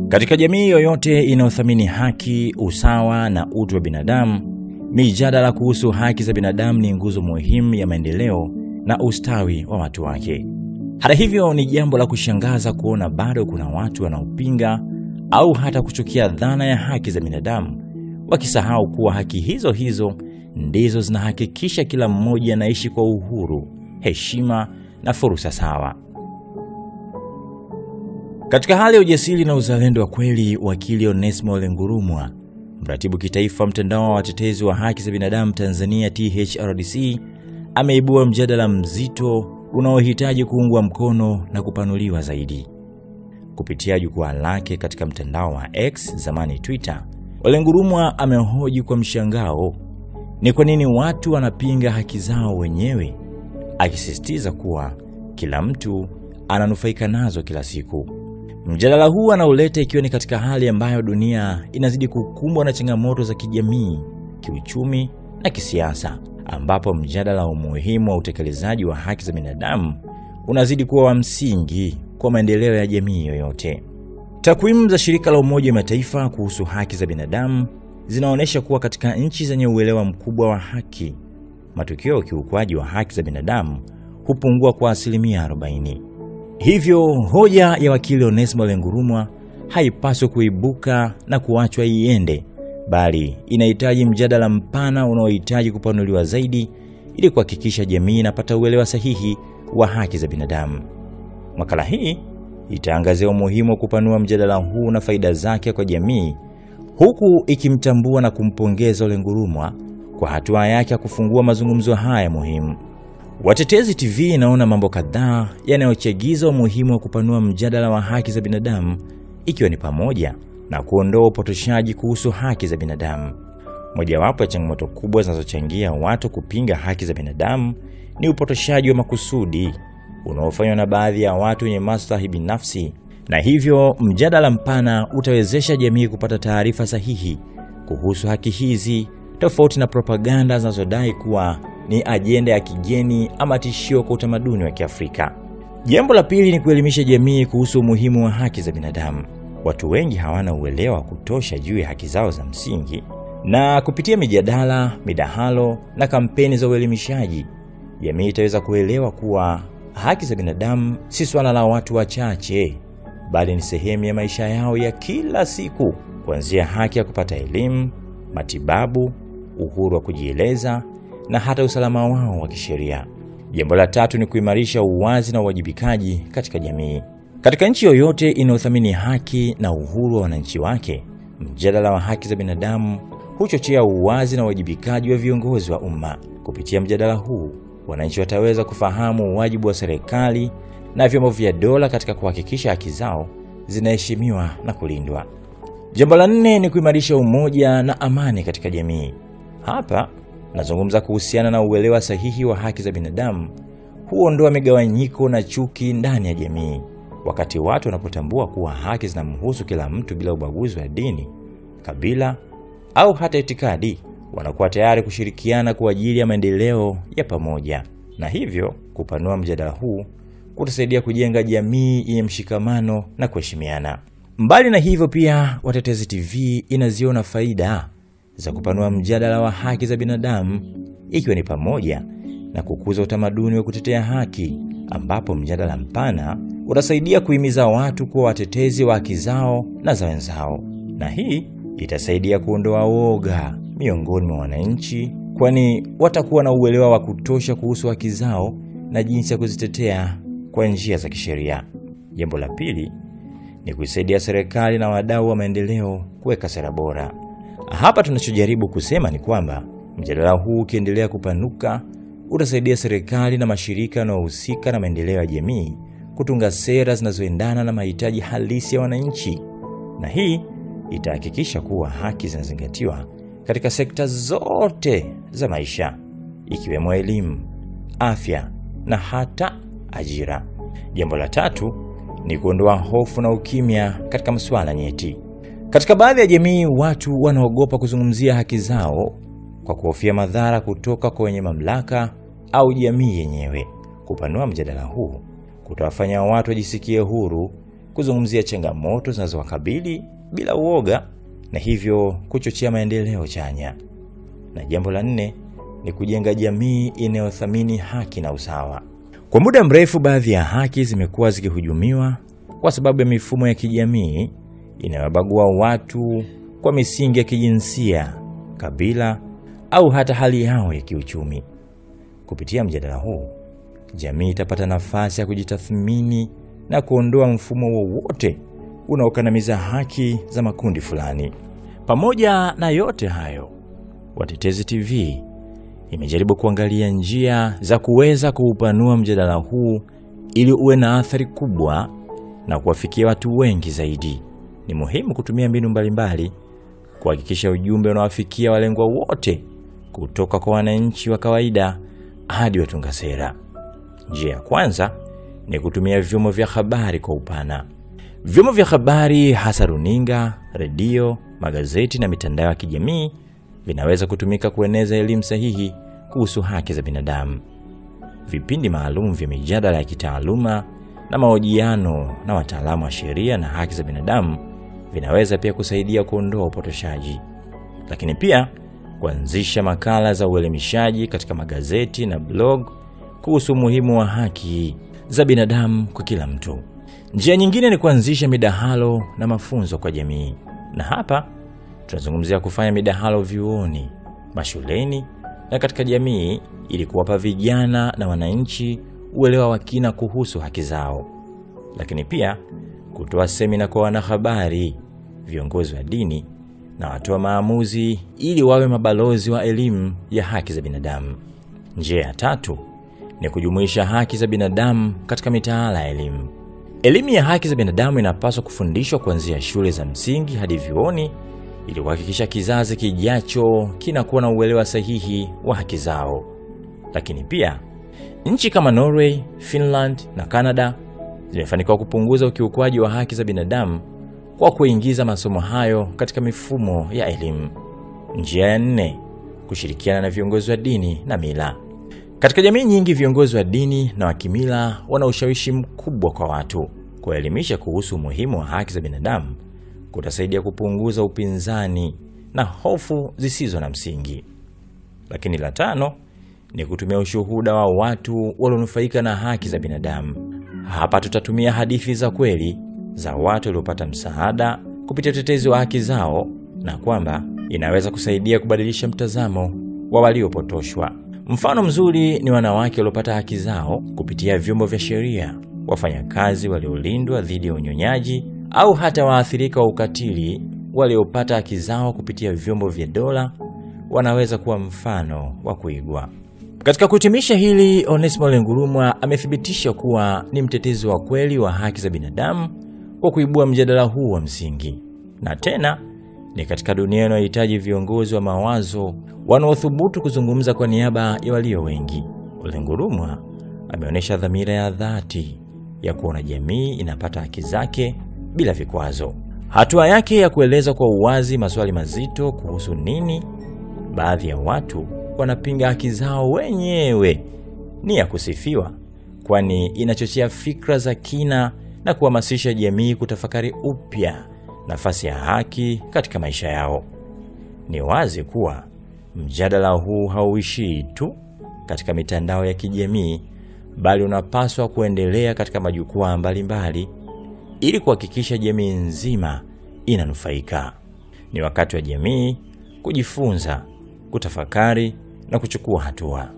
Katika jamii yoyote inayothamini haki, usawa na utu wa binadamu, mijadala kuhusu haki za binadamu ni nguzo muhimu ya maendeleo na ustawi wa watu wake. Hata hivyo, ni jambo la kushangaza kuona bado kuna watu wanaopinga au hata kuchukia dhana ya haki za binadamu, wakisahau kuwa haki hizo ndizo zinahakikisha kila mmoja anaishi kwa uhuru, heshima na fursa sawa. Katika hali ya ujasiri na uzalendo wa kweli, wakili Onesmo Ole Ngurumwa, mratibu kitaifa mtandao wa watetezi wa haki za binadamu Tanzania THRDC, ameibua mjadala mzito unaohitaji kuungwa mkono na kupanuliwa zaidi. Kupitia jukwaa lake katika mtandao wa X, zamani Twitter, Ole Ngurumwa amehoji kwa mshangao ni kwa nini watu wanapinga haki zao wenyewe, akisisitiza kuwa kila mtu ananufaika nazo kila siku. Mjadala huu anauleta ikiwa ni katika hali ambayo dunia inazidi kukumbwa na changamoto za kijamii, kiuchumi na kisiasa, ambapo mjadala wa umuhimu wa utekelezaji wa haki za binadamu unazidi kuwa wa msingi kwa maendeleo ya jamii yoyote. Takwimu za shirika la Umoja wa Mataifa kuhusu haki za binadamu zinaonyesha kuwa katika nchi zenye uelewa mkubwa wa haki, matukio ya ukiukwaji wa haki za binadamu hupungua kwa 40%. Hivyo, hoja ya wakili Onesmo Ole Ngurumwa haipaswi kuibuka na kuachwa iende, bali inahitaji mjadala mpana unaohitaji kupanuliwa zaidi ili kuhakikisha jamii inapata uelewa sahihi wa haki za binadamu. Makala hii itaangazia umuhimu wa kupanua mjadala huu na faida zake kwa jamii, huku ikimtambua na kumpongeza Ole Ngurumwa kwa hatua yake ya kufungua mazungumzo haya muhimu. Watetezi TV inaona mambo kadhaa yanayochagiza umuhimu wa kupanua mjadala wa haki za binadamu, ikiwa ni pamoja na kuondoa upotoshaji kuhusu haki za binadamu. Mojawapo ya changamoto kubwa zinazochangia watu kupinga haki za binadamu ni upotoshaji wa makusudi unaofanywa na baadhi ya watu wenye maslahi binafsi, na hivyo mjadala mpana utawezesha jamii kupata taarifa sahihi kuhusu haki hizi, tofauti na propaganda zinazodai kuwa ni ajenda ya kigeni ama tishio kwa utamaduni wa Kiafrika. Jambo la pili ni kuelimisha jamii kuhusu umuhimu wa haki za binadamu. Watu wengi hawana uelewa kutosha juu ya haki zao za msingi, na kupitia mijadala, midahalo na kampeni za uelimishaji, jamii itaweza kuelewa kuwa haki za binadamu si swala la watu wachache, bali ni sehemu ya maisha yao ya kila siku, kuanzia haki ya kupata elimu, matibabu, uhuru wa kujieleza na hata usalama wao wa kisheria. Jambo la tatu ni kuimarisha uwazi na uwajibikaji katika jamii. Katika nchi yoyote inayothamini haki na uhuru wa wananchi wake, mjadala wa haki za binadamu huchochea uwazi na uwajibikaji wa viongozi wa umma. Kupitia mjadala huu, wananchi wataweza kufahamu wajibu wa serikali na vyombo vya dola katika kuhakikisha haki zao zinaheshimiwa na kulindwa. Jambo la nne ni kuimarisha umoja na amani katika jamii. Hapa nazungumza kuhusiana na uelewa sahihi wa haki za binadamu huondoa migawanyiko na chuki ndani ya jamii. Wakati watu wanapotambua kuwa haki zinamhusu kila mtu bila ubaguzi wa dini, kabila au hata itikadi, wanakuwa tayari kushirikiana kwa ajili ya maendeleo ya pamoja. Na hivyo kupanua mjadala huu kutasaidia kujenga jamii yenye mshikamano na kuheshimiana. Mbali na hivyo, pia Watetezi TV inaziona faida za kupanua mjadala wa haki za binadamu, ikiwa ni pamoja na kukuza utamaduni wa kutetea haki, ambapo mjadala mpana utasaidia kuhimiza watu kuwa watetezi wa haki zao na za wenzao. Na hii itasaidia kuondoa woga miongoni mwa wananchi, kwani watakuwa na uelewa wa kutosha kuhusu haki zao na jinsi ya kuzitetea kwa njia za kisheria. Jambo la pili ni kuisaidia serikali na wadau wa maendeleo kuweka sera bora. Hapa tunachojaribu kusema ni kwamba mjadala huu ukiendelea kupanuka utasaidia serikali na mashirika yanayohusika na maendeleo ya jamii kutunga sera zinazoendana na mahitaji halisi ya wananchi, na hii itahakikisha kuwa haki zinazingatiwa katika sekta zote za maisha, ikiwemo elimu, afya na hata ajira. Jambo la tatu ni kuondoa hofu na ukimya katika masuala nyeti. Katika baadhi ya jamii, watu wanaogopa kuzungumzia haki zao kwa kuhofia madhara kutoka kwa wenye mamlaka au jamii yenyewe. Kupanua mjadala huu kutawafanya watu wajisikie huru kuzungumzia changamoto zinazowakabili bila uoga na hivyo kuchochea maendeleo chanya. Na jambo la 4 ni kujenga jamii inayothamini haki na usawa. Kwa muda mrefu baadhi ya haki zimekuwa zikihujumiwa kwa sababu ya mifumo ya kijamii inayobagua watu kwa misingi ya kijinsia, kabila au hata hali yao ya kiuchumi. Kupitia mjadala huu, jamii itapata nafasi ya kujitathmini na kuondoa mfumo wowote unaokandamiza haki za makundi fulani. Pamoja na yote hayo, Watetezi TV imejaribu kuangalia njia za kuweza kuupanua mjadala huu ili uwe na athari kubwa na kuwafikia watu wengi zaidi. Ni muhimu kutumia mbinu mbalimbali kuhakikisha ujumbe unawafikia walengwa wote, kutoka kwa wananchi wa kawaida hadi watunga sera. Njia ya kwanza ni kutumia vyombo vya habari kwa upana. Vyombo vya habari hasa runinga, redio, magazeti na mitandao ya kijamii vinaweza kutumika kueneza elimu sahihi kuhusu haki za binadamu. Vipindi maalum vya mijadala ya kitaaluma na mahojiano na wataalamu wa sheria na haki za binadamu vinaweza pia kusaidia kuondoa upotoshaji. Lakini pia kuanzisha makala za uelimishaji katika magazeti na blog kuhusu umuhimu wa haki za binadamu kwa kila mtu. Njia nyingine ni kuanzisha midahalo na mafunzo kwa jamii. Na hapa tunazungumzia kufanya midahalo vyuoni, mashuleni na katika jamii ili kuwapa vijana na wananchi uelewa wa kina kuhusu haki zao. Lakini pia kutoa semina kwa wanahabari, viongozi wa dini na watu wa maamuzi ili wawe mabalozi wa elimu ya haki za binadamu. Njia ya 3 ni kujumuisha haki za binadamu katika mitaala ya elimu. Elimu ya haki za binadamu inapaswa kufundishwa kuanzia shule za msingi hadi vyuoni ili kuhakikisha kizazi kijacho kinakuwa na uelewa sahihi wa haki zao. Lakini pia nchi kama Norway, Finland na Canada zimefanikiwa kupunguza ukiukwaji wa haki za binadamu kwa kuingiza masomo hayo katika mifumo ya elimu. Njia ya 4, kushirikiana na viongozi wa dini na mila. Katika jamii nyingi viongozi wa dini na wa kimila wana ushawishi mkubwa kwa watu. Kuelimisha kuhusu umuhimu wa haki za binadamu kutasaidia kupunguza upinzani na hofu zisizo na msingi. Lakini la 5 ni kutumia ushuhuda wa watu walionufaika na haki za binadamu. Hapa tutatumia hadithi za kweli za watu waliopata msaada kupitia utetezi wa haki zao na kwamba inaweza kusaidia kubadilisha mtazamo wa waliopotoshwa. Mfano mzuri ni wanawake waliopata haki zao kupitia vyombo vya sheria, wafanyakazi waliolindwa dhidi ya unyonyaji au hata waathirika wa ukatili waliopata haki zao kupitia vyombo vya dola wanaweza kuwa mfano wa kuigwa. Katika kuhitimisha hili, Onesmo Ole Ngurumwa amethibitisha kuwa ni mtetezi wa kweli wa haki za binadamu kwa kuibua mjadala huu wa msingi. Na tena ni katika dunia inayohitaji viongozi wa mawazo wanaothubutu kuzungumza kwa niaba ya walio wengi. Ole Ngurumwa ameonyesha dhamira ya dhati ya kuona jamii inapata haki zake bila vikwazo. Hatua yake ya kueleza kwa uwazi maswali mazito kuhusu nini baadhi ya watu wanapinga haki zao wenyewe ni ya kusifiwa, kwani inachochea fikra za kina na kuhamasisha jamii kutafakari upya nafasi ya haki katika maisha yao. Ni wazi kuwa mjadala huu hauishii tu katika mitandao ya kijamii, bali unapaswa kuendelea katika majukwaa mbalimbali ili kuhakikisha jamii nzima inanufaika. Ni wakati wa jamii kujifunza, kutafakari na kuchukua hatua.